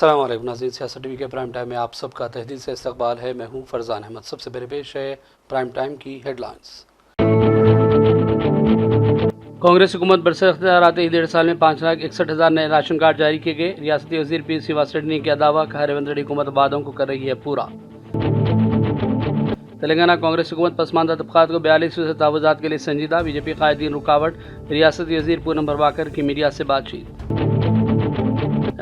अस्सलाम वालेकुम नाज़रीन, सियासत टीवी के प्राइम टाइम में आप सबका तहदील से इस्तकबाल है। मैं हूं फरजान अहमद। सबसे पहले पेश है प्राइम टाइम की हेडलाइंस। कांग्रेस हुकूमत बरसख्तियार आते ही 1.5 साल में 5,61,000 नए राशन कार्ड जारी किए गए। रियासती वजीर पी श्रीनिवास रेड्डी ने किया दावा, कहा रेवंत रेड्डी हुकूमत वादों को कर रही है पूरा। तेलंगाना कांग्रेस हुकूमत पसमानदा तबकात को 42% तहफ़्फ़ुज़ात के लिए संजीदा, बीजेपी कायदीन रुकावट। रियासती वजीर पूनम प्रभाकर की मीडिया से बातचीत।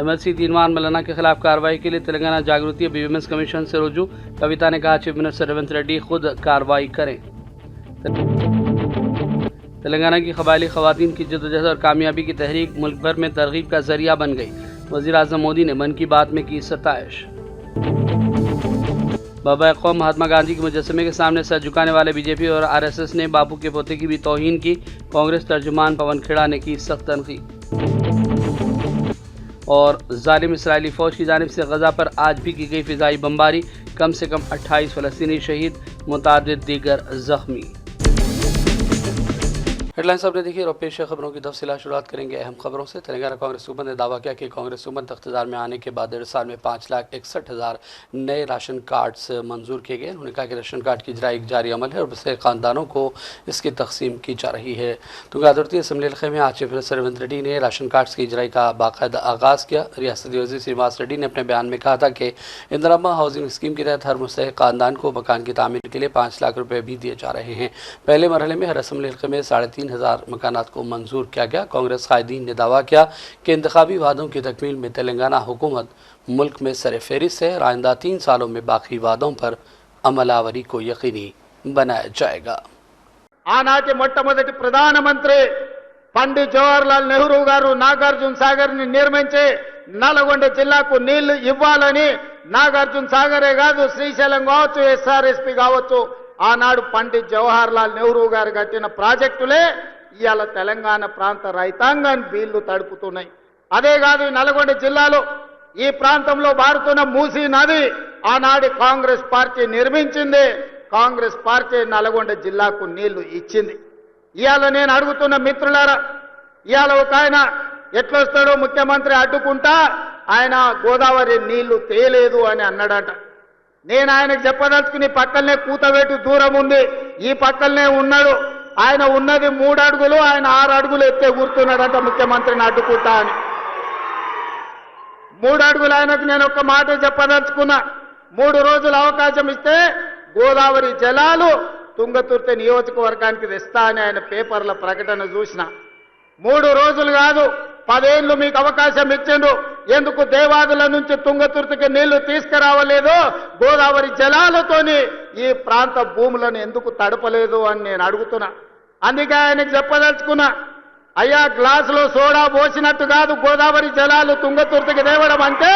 MLC तीनवान मौलाना के खिलाफ कार्रवाई के लिए तेलंगाना जागृति विजिलेंस कमीशन से रुजू। कविता ने कहा, चीफ मिनिस्टर रेवंत रेड्डी खुद कार्रवाई करें। तेलंगाना की कबायली खवातीन की जद्दोजहद और कामयाबी की तहरीक मुल्क भर में तरगीब का जरिया बन गई। वज़ीर आज़म मोदी ने मन की बात में की सताइश। बाबा कौम महात्मा गांधी के मुजस्समे के सामने सर झुकाने वाले बीजेपी और RSS ने बापू के पोते की भी तौहीन की। कांग्रेस तर्जुमान पवन खेड़ा ने की सख्त तनकीद। और जालिम इसराइली फ़ौज की जानिब से गज़ा पर आज भी की गई फ़िज़ाई बमबारी, कम से कम 28 फ़लस्तीनी शहीद, मुतादिद दीगर ज़ख्मी। हेडलाइंस आपने देखी और पेश खबरों की तफसीलात शुरुआत करेंगे अहम खबरों से। तेलंगाना कांग्रेस हुकूमत ने दावा किया कि कांग्रेस हुकूमत इक़्तिदार में आने के बाद 1.5 साल में 5,61,000 नए राशन कार्ड्स मंजूर किए गए। उन्होंने कहा कि राशन कार्ड की इजरा एक जारी अमल है और बसे ख़ानदानों को इसकी तकसीम की जा रही है। तुंगादुर्ती असम्बली हल्के में आज चीफ मिनिस्टर रेवंत रेड्डी ने राशन कार्ड्स की इजराई का बाकायदा आगाज़ किया। रियासती वज़ीर श्रीनिवास रेड्डी ने अपने बयान में कहा था कि इंदिरा हाउसिंग स्कीम के तहत हर मुस्तहिक़ ख़ानदान को मकान की तामीर के लिए 5 लाख रुपये भी दिए जा रहे हैं। पहले मरहले में हर असम्बली हल्के में 3,500 मकानात को मंजूर किया गया। कांग्रेस कायदीन ने दावा किया कि इंतखाबी वादों की तकमील में तेलंगाना हुकूमत मुल्क में सर फहरिस्त है और आइंदा 3 सालों में बाकी वादों पर अमलावरी को यकीनी बनाया जाएगा। ఆనాటి మొట్టమొదటి ప్రధానమంత్రి పండిట్ జవహర్లాల్ నెహ్రూ గారు నాగార్జున సాగర్ ని నిర్మించి నల్గొండ జిల్లాకు నీళ్లు ఇవ్వాలని నాగార్జున సాగరే కాదు శ్రీశైలం కావచ్చు SRSP కావచ్చు ఆనాడు పండిట్ జవహర్లాల్ నెహ్రూ గారు కట్టిన ప్రాజెక్టులే ఇవాళ తెలంగాణ ప్రాంత రైతాంగాన్ని బీళ్లు తడుపుతున్నాయి. అదే కాదు నల్గొండ జిల్లాలో ఈ ప్రాంతంలో పారుతున్న మూసీ నది ఆనాడు కాంగ్రెస్ పార్టీ నిర్మించింది. కాంగ్రెస్ పార్టీ నల్గొండ జిల్లాకు నీళ్లు ఇచ్చింది. ఇవాళ నేను అడుగుతున్న మిత్రులారా, ఇవాళ ఒక ఆయన ఎట్లొస్తాడో ముఖ్యమంత్రి అడ్డుకుంటా ఆయన గోదావరి నీళ్లు తేలేదు అని అన్నాడట. నేను ఆయనకు చెప్పదలుచుకుని పక్కనే కూతబెట్టు దూరం ఉంది, ఈ పక్కనే ఉన్నాడు. ఆయన ఉన్నది 3 అడుగులు, ఆయన 6 అడుగులు ఎత్తే కూర్చున్నాడంట ముఖ్యమంత్రిని అడ్డుకుంటా అని. 3 అడుగులు ఆయనకు నేను ఒక మాట చెప్పదలుచుకున్నా. 3 రోజులు అవకాశం ఇస్తే గోదావరి జలాలు తుంగతుర్తి నియోజకవర్గానికి తెస్తా అని ఆయన పేపర్ల ప్రకటన చూసిన. 3 రోజులు కాదు 10 ఏళ్ళు మీకు అవకాశం ఇచ్చిండు. ఎందుకు దేవాదుల నుంచి తుంగతుర్తికి నీళ్లు తీసుకురావలేదు? గోదావరి జలాలతోని ఈ ప్రాంత భూములను ఎందుకు తడపలేదు అని నేను అడుగుతున్నా. అందుకే ఆయనకు చెప్పదలుచుకున్నా, అయ్యా గ్లాసులో సోడా పోసినట్టు కాదు గోదావరి జలాలు తుంగతుర్తికి తేవడం అంటే.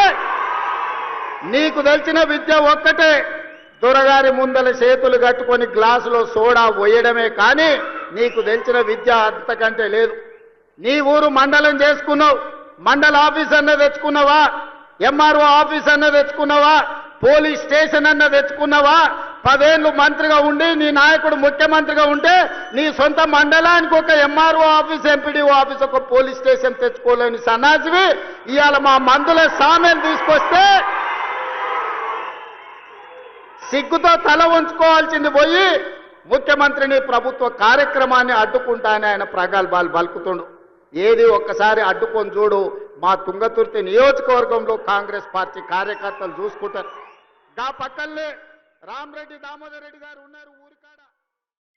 నీకు తెలిసిన విద్య ఒక్కటే, దొరగారి ముందల చేతులు కట్టుకొని గ్లాసులో సోడా పోయడమే కానీ నీకు తెలిసిన విద్య అంతకంటే లేదు. నీ ఊరు మండలం చేసుకున్నావు, మండల ఆఫీస్ అన్న తెచ్చుకున్నావా? MRO ఆఫీస్ అన్న తెచ్చుకున్నావా? పోలీస్ స్టేషన్ అన్న తెచ్చుకున్నావా? 10 ఏళ్ళు మంత్రిగా ఉండి నీ నాయకుడు ముఖ్యమంత్రిగా ఉంటే నీ సొంత మండలానికి ఒక MRO ఆఫీస్, MPDO ఆఫీస్, ఒక పోలీస్ స్టేషన్ తెచ్చుకోలేని సన్నాసివి ఇవాళ మా మందుల సామెలు తీసుకొస్తే సిగ్గుతో తల ఉంచుకోవాల్సింది పోయి ముఖ్యమంత్రిని ప్రభుత్వ కార్యక్రమాన్ని అడ్డుకుంటానని ఆయన ప్రగల్భాలు పలుకుతుండు. ఏది ఒక్కసారి అడ్డుకొని చూడు, మా తుంగతుర్తి నియోజకవర్గంలో కాంగ్రెస్ పార్టీ కార్యకర్తలు చూసుకుంటారు. గా పక్కనే రామరెడ్డి దామోదర్ రెడ్డి గారు ఉన్నారు ఊరికాడ.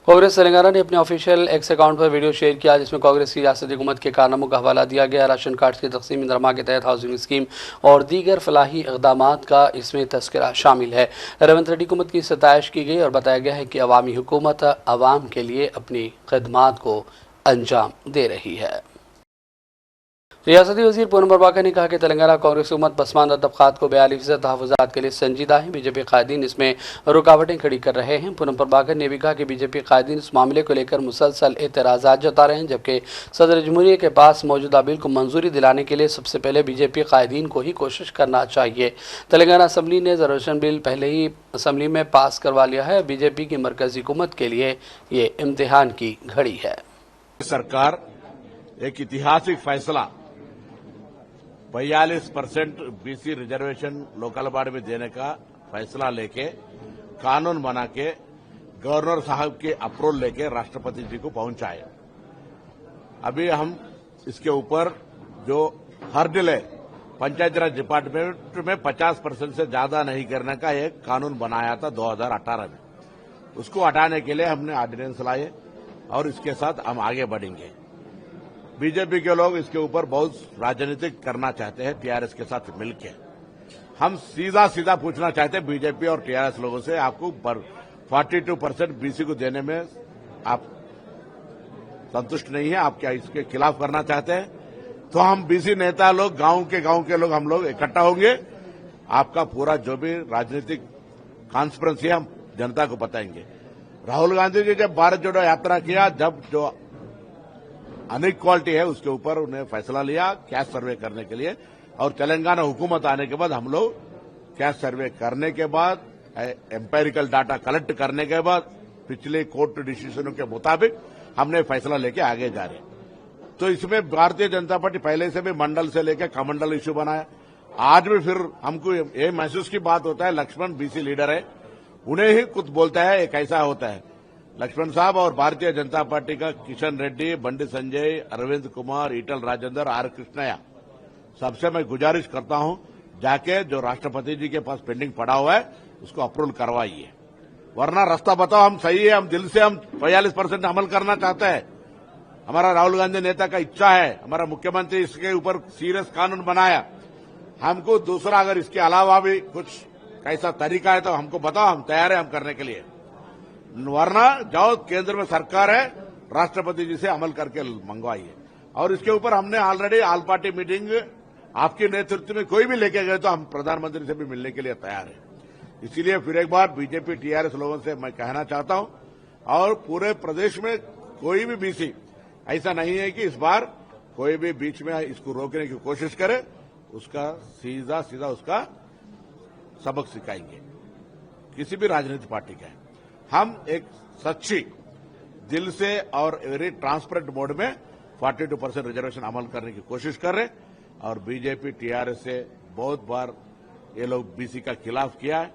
कांग्रेस तेलंगाना ने अपने ऑफिशियल एक्स अकाउंट पर वीडियो शेयर किया, जिसमें कांग्रेस की रियासती हुकूमत के कारनामों का हवाला दिया गया। राशन कार्ड की तकसीम, इंदिरा के तहत हाउसिंग स्कीम और दीगर फलाही इक़दामात का इसमें तस्करा शामिल है। रेवंत रेड्डी हुकूमत की सताइश की गई और बताया गया है कि अवामी हुकूमत अवाम के लिए अपनी खदमात को अंजाम दे रही है। रियासती वज़ीर पूनम प्रभाकर ने कहा कि तेलंगाना कांग्रेस हुकूमत पसमानदा तबकात को 42% तहफ़्फ़ुज़ात के लिए संजीदा है। बीजेपी कायदीन इसमें रुकावटें खड़ी कर रहे हैं। पूनम प्रभाकर ने भी कहा कि बीजेपी कायदीन इस मामले को लेकर मुसलसल एतराज़ात जता रहे हैं, जबकि सदर जमहूरिया के पास मौजूदा बिल को मंजूरी दिलाने के लिए सबसे पहले बीजेपी कायदीन को ही कोशिश करना चाहिए। तेलंगाना असम्बली ने रिजर्वेशन बिल पहले ही असम्बली में पास करवा लिया है। बीजेपी की मरकजी हुकूमत के लिए ये इम्तिहान की घड़ी है। सरकार एक ऐतिहासिक फैसला 42% बीसी रिजर्वेशन लोकल बॉडी में देने का फैसला लेके कानून बना के गवर्नर साहब के अप्रूवल लेके राष्ट्रपति जी को पहुंचाए। अभी हम इसके ऊपर जो हर्डल है पंचायत राज डिपार्टमेंट में 50% से ज्यादा नहीं करने का एक कानून बनाया था 2018 में, उसको हटाने के लिए हमने ऑर्डिनेंस लाए और इसके साथ हम आगे बढ़ेंगे। बीजेपी के लोग इसके ऊपर बहुत राजनीतिक करना चाहते हैं टीआरएस के साथ मिलकर। हम सीधा पूछना चाहते हैं बीजेपी और टीआरएस लोगों से, आपको 42% बीसी को देने में आप संतुष्ट नहीं है, आप क्या इसके खिलाफ करना चाहते हैं? तो हम बीसी नेता लोग गांव के लोग हम लोग इकट्ठा होंगे, आपका पूरा जो भी राजनीतिक कॉन्स्पिरेंसी है हम जनता को बताएंगे। राहुल गांधी जी जब भारत जोड़ो यात्रा किया, जब जो अनइक्वालिटी है उसके ऊपर उन्हें फैसला लिया कैश सर्वे करने के लिए, और तेलंगाना हुकूमत आने के बाद हम लोग कैश सर्वे करने के बाद एम्पेरिकल डाटा कलेक्ट करने के बाद पिछले कोर्ट डिसीजनों के मुताबिक हमने फैसला लेके आगे जा रहे। तो इसमें भारतीय जनता पार्टी पहले से भी मंडल से लेकर कमंडल इश्यू बनाया। आज भी फिर हमको ये महसूस की बात होता है, लक्ष्मण बीसी लीडर है, उन्हें ही कुछ बोलता है, एक ऐसा होता है लक्ष्मण साहब और भारतीय जनता पार्टी का किशन रेड्डी, बंडी संजय, अरविंद कुमार, ईटल राजेंद्र, आर कृष्णया, सबसे मैं गुजारिश करता हूं जाके जो राष्ट्रपति जी के पास पेंडिंग पड़ा हुआ है उसको अप्रूवल करवाइए, वरना रास्ता बताओ। हम सही है, हम दिल से हम 42% अमल करना चाहते हैं। हमारा राहुल गांधी नेता का इच्छा है, हमारा मुख्यमंत्री इसके ऊपर सीरियस कानून बनाया। हमको दूसरा अगर इसके अलावा भी कुछ कैसा तरीका है तो हमको बताओ, हम तैयार है हम करने के लिए, वरना जाओ केंद्र में सरकार है, राष्ट्रपति जी से अमल करके मंगवाइए। और इसके ऊपर हमने ऑलरेडी ऑल पार्टी मीटिंग आपके नेतृत्व में कोई भी लेके गए तो हम प्रधानमंत्री से भी मिलने के लिए तैयार है। इसीलिए फिर एक बार बीजेपी टीआरएस लोगों से मैं कहना चाहता हूं, और पूरे प्रदेश में कोई भी बीसी ऐसा नहीं है कि इस बार कोई भी बीच में इसको रोकने की कोशिश करे, उसका सीधा उसका सबक सिखाएंगे। किसी भी राजनीतिक पार्टी का है, हम एक सच्ची दिल से और वेरी ट्रांसपेरेंट मोड में 42% रिजर्वेशन अमल करने की कोशिश कर रहे, और बीजेपी टीआरएस से बहुत बार ये लोग बीसी का खिलाफ किया है।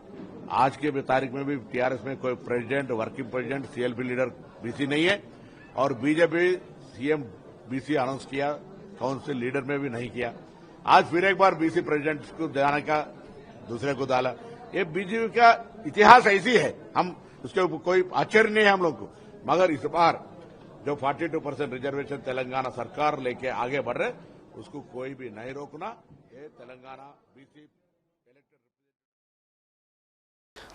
आज के तारीख में भी टीआरएस में कोई president, working president, CLP leader BC नहीं है, और बीजेपी सीएम बीसी अनाउंस किया, काउंसिल लीडर में भी नहीं किया। आज फिर एक बार बीसी प्रेसिडेंट को जाने का दूसरे को डाला। ये बीजेपी का इतिहास ऐसी है, हम उसके ऊपर कोई आश्चर्य नहीं है हम लोग को। मगर इस बार जो 42% रिजर्वेशन तेलंगाना सरकार लेके आगे बढ़ रहे, उसको कोई भी नहीं रोकना। ये तेलंगाना बीसी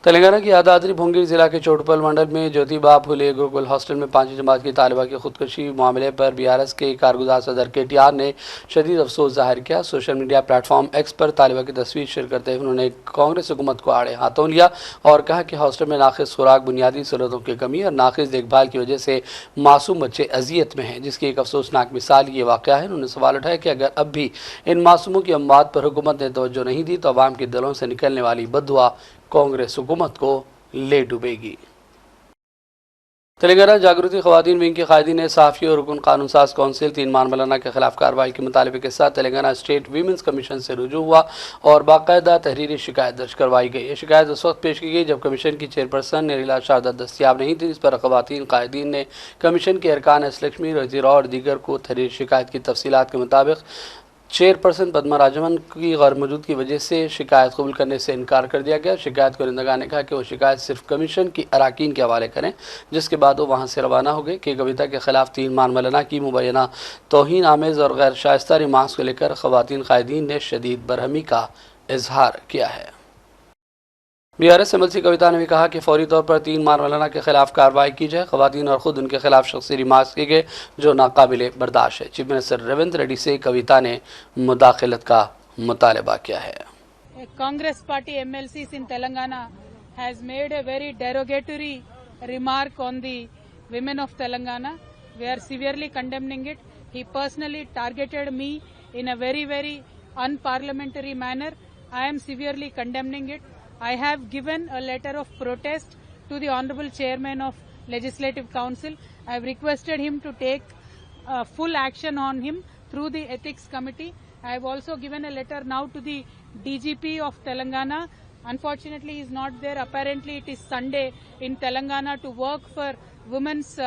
तेलंगाना की यादाद्री भुंगी जिला के चोटपल मंडल में ज्योतिबा फुले गुरुकुल हॉस्टल में 5वीं जमात की तालिबा की खुदकुशी मामले पर बीआरएस के कारगुजार सदर केटीआर ने शदीद अफसोस जाहिर किया। सोशल मीडिया प्लेटफॉर्म एक्स पर तालिबा की तस्वीर शेयर करते हुए उन्होंने कांग्रेस हुकूमत को आड़े हाथों लिया और कहा कि हॉस्टल में नाक़िस खुराक, बुनियादी सहूलतों की कमी और नाक़िस देखभाल की वजह से मासूम बच्चे अजियत में हैं, जिसकी एक अफसोसनाक मिसाल ये वाक़या है। उन्होंने सवाल उठाया कि अगर अब भी इन मासूमों की अमवात पर हुकूमत ने तवज्जो नहीं दी तो अवाम के दिलों से निकलने वाली बददुआ कांग्रेस हुकूमत को ले डूबेगी। तेलंगाना जागृति खवातीन विंग के कायदीन ने सहाफ़ियों और रुकन कानून साज काउंसिल 3 मान मौलाना के खिलाफ कार्रवाई के मुतालबे के साथ तेलंगाना स्टेट वीमेंस कमीशन से रुजू हुआ और बाकायदा तहरीरी शिकायत दर्ज करवाई गई। ये शिकायत उस वक्त पेश की गई जब कमीशन की चेयरपर्सन नीला शारदा दस्तियाब नहीं थी। इस पर खवातीन कायदीन ने कमीशन के अरकान एस लक्ष्मी, रजीरा और दीगर को तहरीरी शिकायत की तफसीलात के मुताबिक चेयरपर्सन पद्मा राजवन की गैर मौजूदगी की वजह से शिकायत कबूल करने से इनकार कर दिया गया। शिकायत कुरिंदगान ने कहा कि वो शिकायत सिर्फ कमीशन की अराकीन के हवाले करें, जिसके बाद वो वहाँ से रवाना हो गए। कि कविता के खिलाफ 3 मान मौलाना की मुबैना तौहीन आमेज़ और गैर शाइस्ता रिमार्क्स को लेकर खवातीन कायदीन ने शदीद बरहमी का इजहार किया है। बीआरएस एमएलसी कविता ने भी कहा कि फौरी तौर पर 3 मान मौलाना के खिलाफ कार्रवाई की जाए। खवातीन और खुद उनके खिलाफ शख्सी रिमार्क्स किए गए जो नाकाबिले बर्दाश्त है। चीफ मिनिस्टर रेवंत रेड्डी से कविता ने मुदाखलत का मुतालबा किया है। Congress party MLCs in Telangana has made a very derogatory remark on the women of Telangana. We are severely condemning it. He personally targeted me in a very unparliamentary manner. I am severely condemning it. I have given a letter of protest to the Honorable Chairman of Legislative Council. I have requested him to take full action on him through the ethics committee. I have also given a letter now to the DGP of Telangana. Unfortunately, he is not there. Apparently, it is Sunday in Telangana to work for women's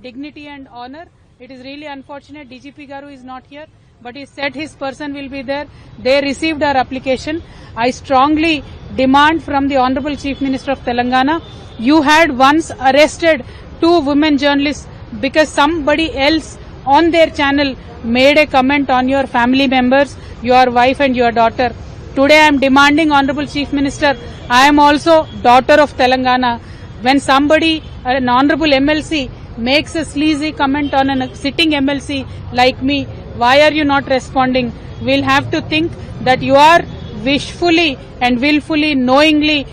dignity and honor. It is really unfortunate. DGP Garu is not here, but he said his person will be there. They received our application. I strongly demand from the Honorable Chief Minister of Telangana, you had once arrested 2 women journalists because somebody else on their channel made a comment on your family members, your wife and your daughter. Today I am demanding, Honorable Chief Minister, I am also daughter of Telangana. When somebody, an Honorable MLC, makes a sleazy comment on a sitting MLC like me, why are you not responding? We'll have to think that you are wishfully and willfully, knowingly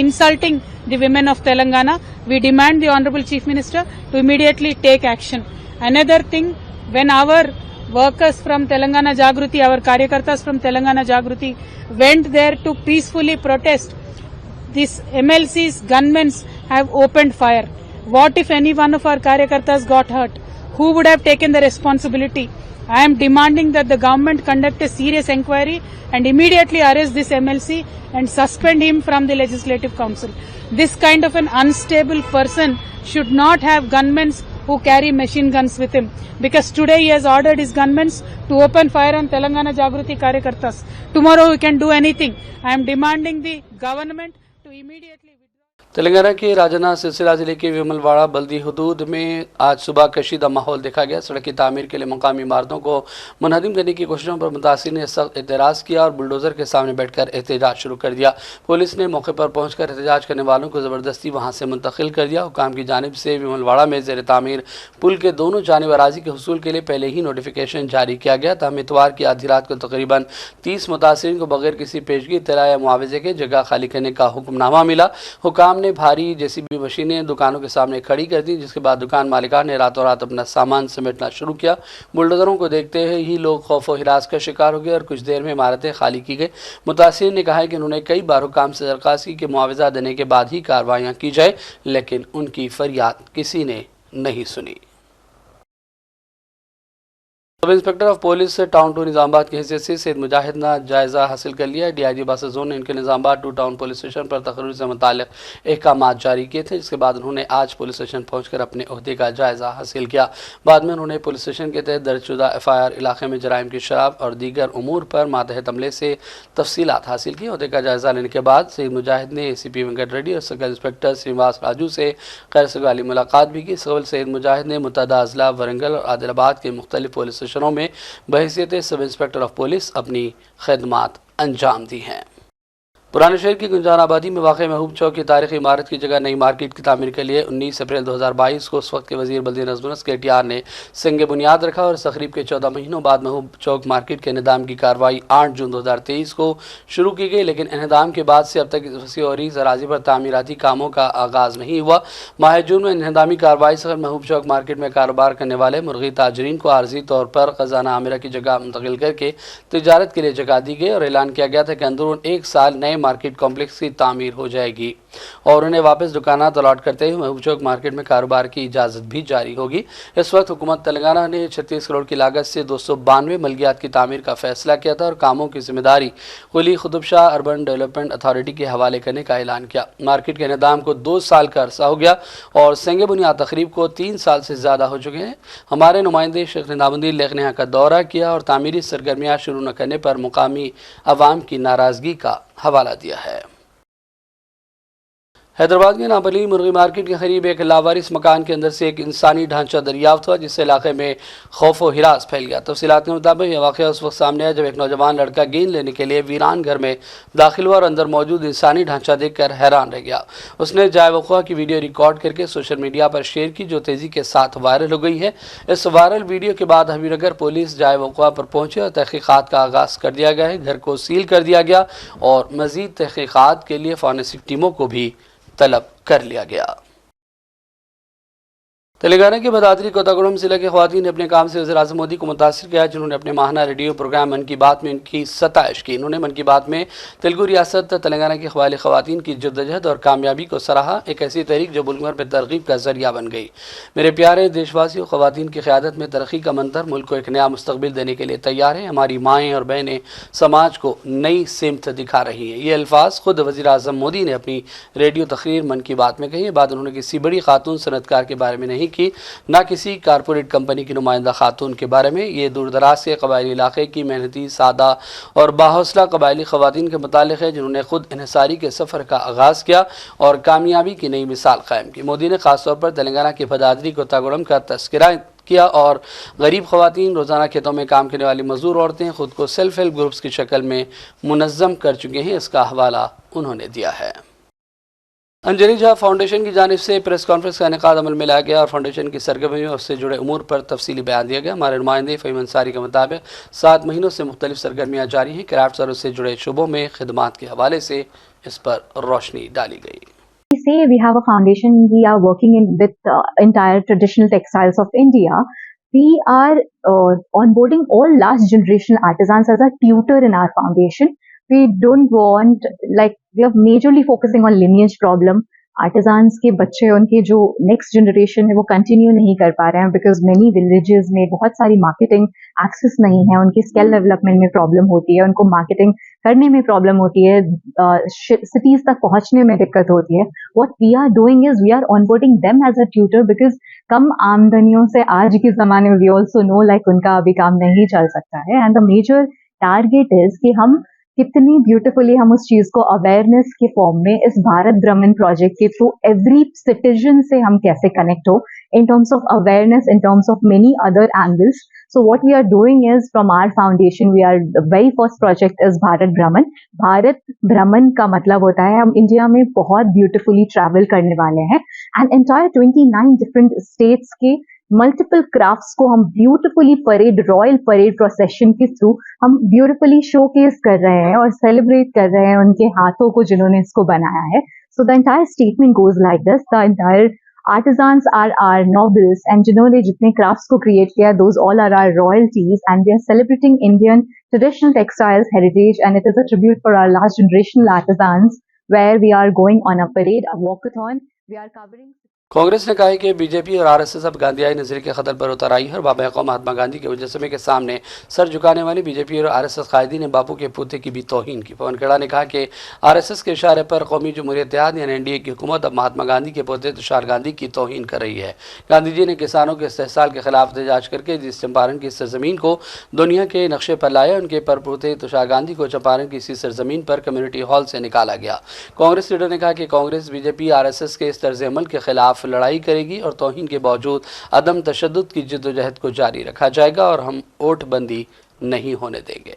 insulting the women of Telangana. We demand the Honorable Chief Minister to immediately take action. Another thing, when our workers from Telangana Jagruti, our Karyakartas from Telangana Jagruti went there to peacefully protest, these MLC's gunmen have opened fire. What if any one of our Karyakartas got hurt? Who would have taken the responsibility? I am demanding that the government conduct a serious inquiry and immediately arrest this MLC and suspend him from the Legislative Council. This kind of an unstable person should not have gunmen who carry machine guns with him, because today he has ordered his gunmen to open fire on Telangana Jagruti Karyakartas. Tomorrow we can do anything. I am demanding the government to immediately withdraw. Telangana के राजन्ना सिलसिला जिले के विमलवाड़ा बल्दी हदूद में आज सुबह कशीदा माहौल देखा गया। सड़क की तामीर के लिए मकामी इमारतों को मुनहदम करने की कोशिशों पर मुतासिर ने सख्त एतराज़ किया और बुलडोज़र के सामने बैठकर एहतजाज शुरू कर दिया। पुलिस ने मौके पर पहुंचकर एहतजाज करने वालों को ज़बरदस्ती वहां से मुंतकिल कर दिया। हुकाम की जानिब से विमलवाड़ा में ज़ेर तामीर पुल के दोनों जानिब अराज़ी के हुसूल के लिए पहले ही नोटिफिकेशन जारी किया गया। तहम इतवार की आधी रात को तकरीबन 30 मुतासिरीन को बगैर किसी पेशगी इत्तला या मुआवजे के जगह खाली करने का हुक्मनामा मिला। हुकाम ने भारी JCB मशीनें दुकानों के सामने खड़ी कर दी, जिसके बाद दुकान मालिकान ने रातों रात अपना सामान समेटना शुरू किया। बुलडोजरों को देखते ही लोग खौफ और हिरास का शिकार हो गए और कुछ देर में इमारतें खाली की गई। मुतासिर ने कहा है कि उन्होंने कई बार हुकाम से दरख्वास्त की कि मुआवजा देने के बाद ही कार्रवाइयाँ की जाए, लेकिन उनकी फरियाद किसी ने नहीं सुनी। Sub inspector of police town 2 Nizamabad की हैसियत से सैयद मुजाहिद ने जायज़ा हासिल कर लिया। DIG बासठ जोन ने इनके निजामाबाद 2 टाउन पुलिस स्टेशन पर तकरीर से मुताल्लिक़ अहकामात जारी किए थे, जिसके बाद उन्होंने आज पुलिस स्टेशन पहुंचकर अपने ओहदे का जायज़ा हासिल किया। बाद में उन्होंने पुलिस स्टेशन के तहत दर्जशुदा FIR इलाके में जराइम की शराब और दीगर उमूर पर मातहत अमले से तफसीलात हासिल की। ओहदे का जायज़ा लेने के बाद सैयद मुजाहिद ने ACP वेंकट रेड्डी और सर्कल इंस्पेक्टर श्रीनिवास राजू से खैर सगाली मुलाकात भी की। सवाल सैयद मुजाहिद ने मुतअद्दिद अजला वरंगल और आदिलाबाद के मुख्तलिफ पुलिस स्टेशनों में बहैसियत सब इंस्पेक्टर ऑफ पुलिस अपनी खिदमत अंजाम दी हैं। पुराने शहर की गुंजान आबादी में वाक़ महबूब चौक की तारीखी इमारत की जगह नई मार्केट की तामीर के लिए 19 अप्रैल 2022 को उस वक्त के वज़ीर बल्दी नज़्म KTR ने संग बुनियाद रखा और तकरीब के 14 महीनों बाद महबूब चौक मार्केट के इंहदाम की कार्रवाई 8 जून 2023 को शुरू की गई, लेकिन इंहदाम के बाद से अब तक वसी और अराज़ी पर तामीराती कामों का आगाज़ नहीं हुआ। माह जून में इंहदामी कार्रवाई से महबूब चौक मार्केट में कारोबार करने वाले मुर्गी ताजरीन को आर्जी तौर पर खजाना आमिरा की जगह मुंतकिल करके तिजारत के लिए जगह दी गई और ऐलान किया गया था कि अंदरून 1 साल नए मार्केट कॉम्प्लेक्स की तामीर हो जाएगी और उन्हें वापस दुकानात अलॉट करते हुए महबूब चौक मार्केट में कारोबार की इजाज़त भी जारी होगी। इस वक्त हुकूमत तेलंगाना ने 36 करोड़ की लागत से 292 मलकियात की तामीर का फैसला किया था और कामों की जिम्मेदारी Quli Qutub Shah urban development authority के हवाले करने का ऐलान किया। मार्केट के इंहदाम को 2 साल का अरसा हो गया और संग बुनियाद तकरीब को 3 साल से ज़्यादा हो चुके हैं। हमारे नुमाइंदे शेख निज़ामुद्दीन लेख ने यहाँ का दौरा किया और तामीरी सरगर्मियाँ शुरू न करने पर मुकामी अवाम की नाराज़गी का हवाला दिया है। हैदराबाद के नापली मुर्गी मार्केट के करीब एक लावारिस मकान के अंदर से एक इंसानी ढांचा दरियाफ्त हुआ, जिससे इलाके में खौफ व हिरास फैल गया। तफसीलात के मुताबिक यह वाक़या उस वक्त सामने आया जब एक नौजवान लड़का गेंद लेने के लिए वीरान घर में दाखिल हुआ और अंदर मौजूद इंसानी ढांचा देखकर हैरान रह गया। उसने जाए वक़्वा की वीडियो रिकॉर्ड करके सोशल मीडिया पर शेयर की, जो तेज़ी के साथ वायरल हो गई है। इस वायरल वीडियो के बाद हबीबनगर पुलिस जाए वक़्वा पर पहुंची और तहक़ीक़ात का आगाज़ कर दिया गया है। घर को सील कर दिया गया और मज़ीद तहक़ीक़ात के लिए फॉरेंसिक टीमों को भी तलब कर लिया गया। तेलंगाना के भदादरी कोतागुड़म जिले के खवातीन ने अपने काम से वज़ीर-ए-आज़म मोदी को मुतासिर किया, जिन्होंने अपने माहाना रेडियो प्रोग्राम मन की बात में उनकी सताइश की। इन्होंने मन की बात में तेलुगु रियासत तेलंगाना की क़बायली ख़वातीन की जद्दोजहद और कामयाबी को सराहा, एक ऐसी तहरीक जो मुल्क भर में तरगीब का जरिया बन गई। मेरे प्यारे देशवासियों, ख़वातीन की क़यादत में तरक्की का मंतर मुल्क को एक नया मुस्तक़बिल देने के लिए तैयार है। हमारी माएँ और बहनें समाज को नई सिमत दिखा रही हैं। ये अल्फाज खुद वज़ीर-ए-आज़म मोदी ने अपनी रेडियो तकरीर मन की बात में कही। ये बात उन्होंने किसी बड़ी खातून सनतकार के बारे में नहीं की, न किसी कारपोरेट कंपनी की नुमाइंदा खातून के बारे में। ये दूर दराज के कबायली इलाके की मेहनती, सादा और बाहौसला कबायली ख़वातीन के मुतालिक है, जिन्होंने खुद इन्हिसारी के सफ़र का आगाज़ किया और कामयाबी की नई मिसाल कायम की। मोदी ने खासतौर पर तेलंगाना के भदादरी कोतागुड़म का तस्करा किया और गरीब ख़वातीन, रोज़ाना खेतों में काम करने वाली मजदूर औरतें खुद को सेल्फ हेल्प ग्रुप्स की शक्ल में मुनज़्ज़म कर चुके हैं, इसका हवाला उन्होंने दिया है। अंजनी झा फाउंडेशन की जानिब से प्रेस कॉन्फ्रेंस का इनेकाद अमल में लाया गया और फाउंडेशन की सरगर्मियों और उससे जुड़े उमूर पर तफसीली बयान दिया गया। हमारे नुमाइंदे फ़हीम अंसारी के मुताबिक 7 महीनों से मुख्तलिफ सरगर्मियाँ जारी हैं। क्राफ्ट्स और उससे जुड़े शुबों में खिदमात के हवाले से इस पर रोशनी डाली गई। We say we have a foundation, we are working with entire traditional textiles of India. We are onboarding all last generation artisans as a tutor in our foundation. We don't want, we are majorly focusing on lineage problem. Artisans के बच्चे, उनके जो next generation है वो continue नहीं कर पा रहे हैं because many villages में बहुत सारी marketing access नहीं है, उनकी skill development में problem होती है, उनको marketing करने में problem होती है, cities तक पहुंचने में दिक्कत होती है. What we are doing is we are onboarding them as a tutor because कम आमदनियों से आज के ज़माने में we also know उनका अभी काम नहीं चल सकता है. And the major target is कि हम कितनी ब्यूटीफुली हम उस चीज को अवेयरनेस के फॉर्म में इस भारत भ्रमण प्रोजेक्ट के थ्रू एवरी सिटीजन से हम कैसे कनेक्ट हो in terms of awareness, in terms of many other angles. So what we are doing is from our foundation, we are the very first project is Bharat Bhraman. Bharat भ्रमण का मतलब होता है हम इंडिया में बहुत ब्यूटीफुली ट्रैवल करने वाले हैं एंड एंटायर 29 डिफरेंट स्टेट्स के मल्टीपल क्राफ्ट्स को हम ब्यूटीफुली रॉयल परेड प्रोसेशन के थ्रू हम ब्यूटीफुली शोकेस कर रहे हैं और सेलिब्रेट कर रहे हैं उनके हाथों को जिन्होंने इसको बनाया है. So the entire statement goes like this, the entire artisans are our nobles and जिन्होंने जितने crafts को create किया, those all are our royalties and we are celebrating Indian traditional textiles heritage and it is a tribute for our last generational artisans where we are going on a parade, a walkathon. We are covering. Congress ने कहा है कि BJP और RSS अब गांधीयाई नजरिए के खतर पर उतर आई है और बाबा कौम महात्मा गांधी के मुजस्समे के सामने सर झुकाने वाली बीजेपी और आरएसएस कायदीन ने बापू के पोते की भी तौहीन की. पवन खेड़ा ने कहा कि आरएसएस के इशारे पर कौमी जमहूरियत इत्तेहाद यानी एनडीए की हुकूमत अब महात्मा गांधी के पोते तुषार गांधी की तौहीन कर रही है. गांधी जी ने किसानों के इस्तेहसाल के खिलाफ एहतजाज करके जिस चंपारण की सरजमीन को दुनिया के नक्शे पर लाया, उनके परपोते तुषार गांधी को चंपारण की इसी सरजमीन पर कम्युनिटी हॉल से निकाला गया. कांग्रेस लीडर ने कहा कि कांग्रेस बीजेपी आरएसएस के इस तर्ज अमल के खिलाफ लड़ाई करेगी और तौहीन के बावजूद अदम तशद्दुद की जद्दोजहद को जारी रखा जाएगा और हम वोटबंदी नहीं होने देंगे.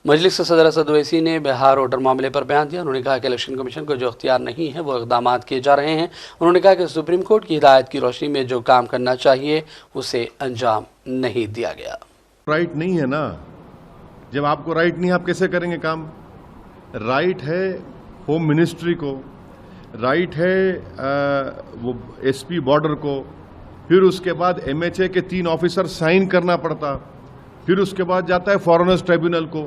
मजलिस के सदर असद ओवैसी ने बिहार वोटर मामले पर बयान दिया. उन्होंने कहा कि इलेक्शन कमीशन को जो अख्तियार नहीं है वो इक़दाम किए जा रहे हैं. उन्होंने कहा कि सुप्रीम कोर्ट की हिदायत की रोशनी में जो काम करना चाहिए उसे अंजाम नहीं दिया गया. राइट नहीं है ना, जब आपको राइट नहीं है आप कैसे करेंगे काम? राइट है होम मिनिस्ट्री को, राइट है वो एसपी बॉर्डर को, फिर उसके बाद एमएचए के 3 ऑफिसर साइन करना पड़ता, फिर उसके बाद जाता है फॉरेनर्स ट्रिब्यूनल को.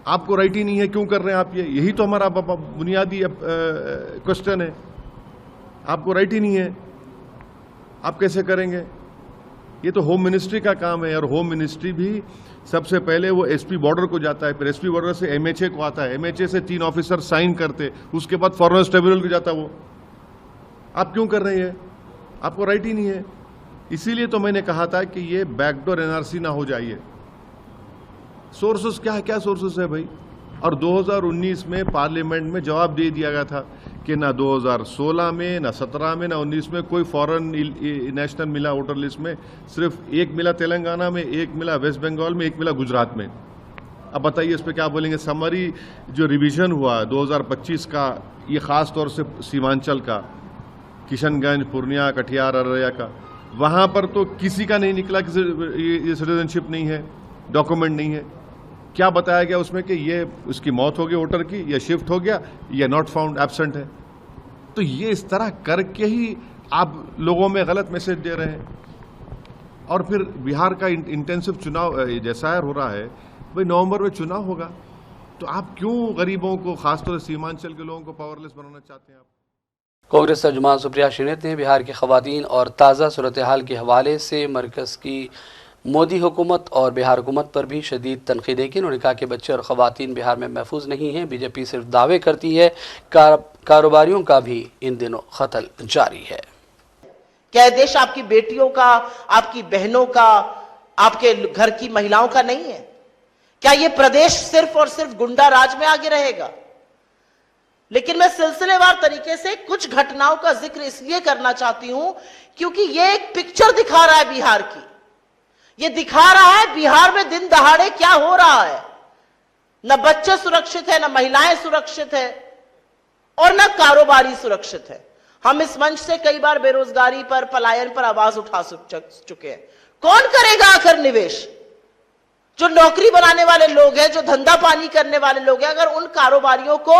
आपको राइट ही नहीं है, क्यों कर रहे हैं आप ये? यही तो हमारा बुनियादी क्वेश्चन है. आपको राइट ही नहीं है, आप कैसे करेंगे? ये तो होम मिनिस्ट्री का काम है और होम मिनिस्ट्री भी सबसे पहले वो एसपी बॉर्डर को जाता है, फिर एसपी बॉर्डर से एमएचए को आता है, एमएचए से 3 ऑफिसर साइन करते, उसके बाद फॉरेनर्स ट्रिब्यूनल को जाता. वो आप क्यों कर रहे हैं? आपको राइट ही नहीं है. इसीलिए तो मैंने कहा था कि ये बैकडोर एनआरसी ना हो जाइए. सोर्सेस क्या सोर्सेस है भाई? और 2019 में पार्लियामेंट में जवाब दे दिया गया था कि ना 2016 में, ना 17 में, ना 19 में कोई फॉरेन नेशनल मिला वोटर लिस्ट में. सिर्फ एक मिला तेलंगाना में, एक मिला वेस्ट बंगाल में, एक मिला गुजरात में. अब बताइए इस पर क्या बोलेंगे? समरी जो रिवीजन हुआ 2025 का, ये खास तौर से सीमांचल का, किशनगंज, पूर्णिया, कटिहार, अररिया का, वहाँ पर तो किसी का नहीं निकला कि ये सिटीजनशिप नहीं है, डॉक्यूमेंट नहीं है. क्या बताया गया उसमें कि ये उसकी मौत हो गई वोटर की, या शिफ्ट हो गया, या नॉट फाउंड, एब्सेंट है. तो ये इस तरह करके ही आप लोगों में गलत मैसेज दे रहे हैं। और फिर बिहार का इंटेंसिव चुनाव जैसा हो रहा है, भाई नवंबर में चुनाव होगा, तो आप क्यों गरीबों को, खासतौर से सीमांचल के लोगों को पावरलेस बनाना चाहते हैं आप? कांग्रेस तर्जुमान सुप्रिया श्रीनेत ने बिहार की खवातीन और ताज़ा सूरत हाल के हवाले से मरकज़ की मोदी हुकूमत और बिहार हुकूमत पर भी शदीद तनकीदें की। उन्होंने कहा कि बच्चे और खवातीन बिहार में महफूज नहीं हैं। बीजेपी सिर्फ दावे करती है, कारोबारियों का भी इन दिनों कत्ल जारी है। क्या यह देश आपकी बेटियों का, आपकी बहनों का, आपके घर की महिलाओं का नहीं है? क्या यह प्रदेश सिर्फ और सिर्फ गुंडा राज में आगे रहेगा? लेकिन मैं सिलसिलेवार तरीके से कुछ घटनाओं का जिक्र इसलिए करना चाहती हूं क्योंकि यह एक पिक्चर दिखा रहा है बिहार की। यह दिखा रहा है बिहार में दिन दहाड़े क्या हो रहा है। न बच्चे सुरक्षित है, न महिलाएं सुरक्षित है, और न कारोबारी सुरक्षित है। हम इस मंच से कई बार बेरोजगारी पर, पलायन पर आवाज उठा चुके हैं। कौन करेगा आखिर निवेश? जो नौकरी बनाने वाले लोग हैं, जो धंधा पानी करने वाले लोग हैं, अगर उन कारोबारियों को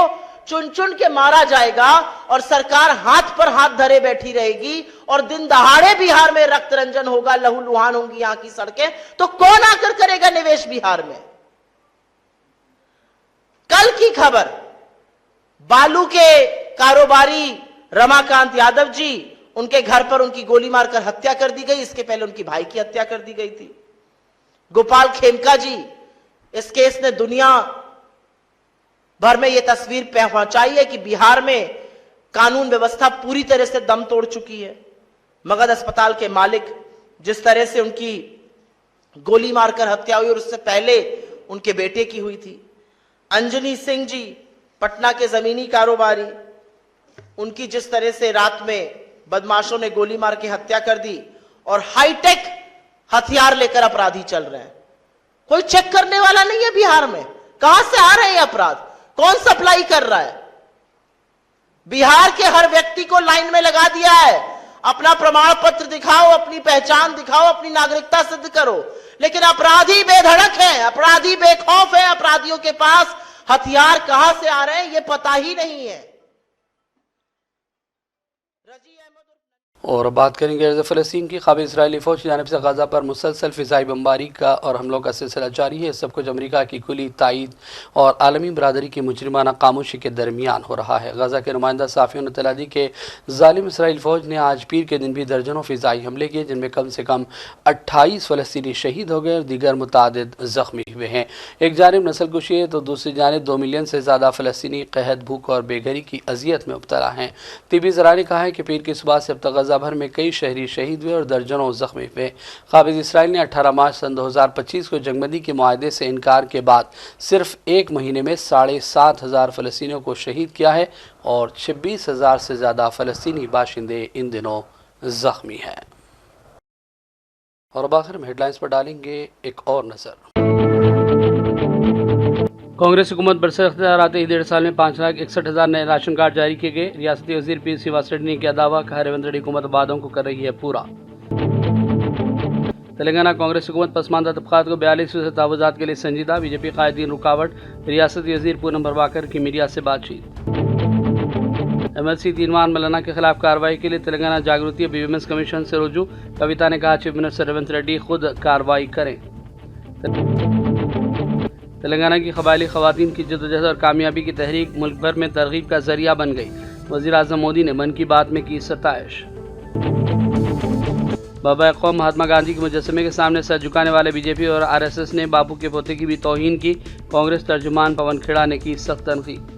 चुन चुन के मारा जाएगा और सरकार हाथ पर हाथ धरे बैठी रहेगी और दिन दहाड़े बिहार में रक्त रंजन होगा, लहूलुहान होंगी यहां की सड़कें, तो कौन आकर करेगा निवेश बिहार में? कल की खबर, बालू के कारोबारी रमाकांत यादव जी, उनके घर पर उनकी गोली मारकर हत्या कर दी गई। इसके पहले उनकी भाई की हत्या कर दी गई थी। गोपाल खेमका जी, इस केस ने दुनिया भर में यह तस्वीर पहुंचाई है कि बिहार में कानून व्यवस्था पूरी तरह से दम तोड़ चुकी है। मगध अस्पताल के मालिक, जिस तरह से उनकी गोली मारकर हत्या हुई और उससे पहले उनके बेटे की हुई थी। अंजनी सिंह जी, पटना के जमीनी कारोबारी, उनकी जिस तरह से रात में बदमाशों ने गोली मार के हत्या कर दी और हाईटेक हथियार लेकर अपराधी चल रहे हैं। कोई चेक करने वाला नहीं है बिहार में। कहां से आ रहे हैं अपराध? कौन सप्लाई कर रहा है? बिहार के हर व्यक्ति को लाइन में लगा दिया है। अपना प्रमाण पत्र दिखाओ, अपनी पहचान दिखाओ, अपनी नागरिकता सिद्ध करो। लेकिन अपराधी बेधड़क है, अपराधी बेखौफ है। अपराधियों के पास हथियार कहां से आ रहे हैं यह पता ही नहीं है। और अब बात करेंगे फ़लस्तीन की। क़ाबिल इस्राएली फ़ौज की जानिब से गज़ा पर मुसलसल फ़िज़ाई बमबारी का और हमलों का सिलसिला जारी है। सब कुछ अमरीका की खुली तायीद और आलमी बरादरी की मुजरिमाना खामोशी के दरमियान हो रहा है। गज़ा के नुमाइंदा सहाफ़ियों ने इत्तला दी कि ज़ालिम इसराइली फ़ौज ने आज पीर के दिन भी दर्जनों फ़िज़ाई हमले किए, जिनमें कम से कम 28 फ़लस्तीनी शहीद हो गए और दीगर मुतादिद ज़ख्मी हुए हैं। एक जानिब नस्ल कुशी है तो दूसरी जानिब 2 मिलियन से ज़्यादा फ़लस्तीनी कहत, भूख और बेघरी की अजियत में मुब्तला हैं। तिबी ज़रा ने कहा है कि पीर की सुबह से अब तक गज़ा भर में कई शहरी शहीद हुए और दर्जनों जख्मी हुए। क़ाबिल इसराइल ने 18 मार्च सन 2025 को जंगबंदी के मुआहदे से इनकार के बाद सिर्फ एक महीने में 7,500 फ़लस्तीनियों को शहीद किया है और 26,000 से ज़्यादा फ़लस्तीनी बाशिंदे इन दिनों जख्मी हैं। और अब आखिर में हेडलाइंस पर डालेंगे एक और नज़र। कांग्रेस हुकूमत बरसर इख्तियार आते ही 1.5 साल में 5,61,000 नए राशन कार्ड जारी किए गए। रियासती वज़ीर पीर सी वासठ ने किया दावा, कहा रेवंत रेड्डी हुकूमत वादों को कर रही है पूरा। तेलंगाना कांग्रेस हुकूमत पसमानदा तबकात को 42% तहफ़्फ़ुज़ात के लिए संजीदा, बीजेपी कायदीन रुकावट। रियासती वज़ीर पूनम प्रभाकर की मीडिया से बातचीत। MLC तीनवान मौलाना के खिलाफ कार्रवाई के लिए तेलंगाना जागृति विमेंस कमीशन से रुजू। कविता ने कहा चीफ मिनिस्टर रेवंत रेड्डी खुद कार्रवाई करें। तेलंगाना की कबायली ख़वातीन की जद्दोजहद और कामयाबी की तहरीक मुल्क भर में तरगीब का जरिया बन गई। वज़ीर आज़म मोदी ने मन की बात में की सताइश। बाबा कौम महात्मा गांधी के मुजस्समे के सामने सर झुकाने वाले बीजेपी और RSS ने बापू के पोते की भी तौहीन की। कांग्रेस तर्जुमान पवन खेड़ा ने की सख्त तनकीद।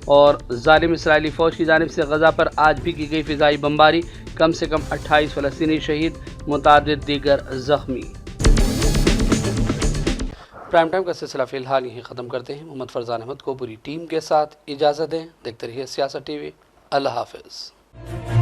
और जालिम इसराइली फ़ौज की जानिब से गज़ा पर आज भी की गई फ़िज़ाई बमबारी, कम से कम 28 फ़लस्तीनी शहीद, मुतादिद दीगर ज़ख्मी। प्राइम टाइम का सिलसिला फ़िलहाल यहीं ख़त्म करते हैं। मोहम्मद फरजान अहमद को पूरी टीम के साथ इजाज़त दें। देखते रहिए सियासत TV। अल्लाह हाफ़िज़।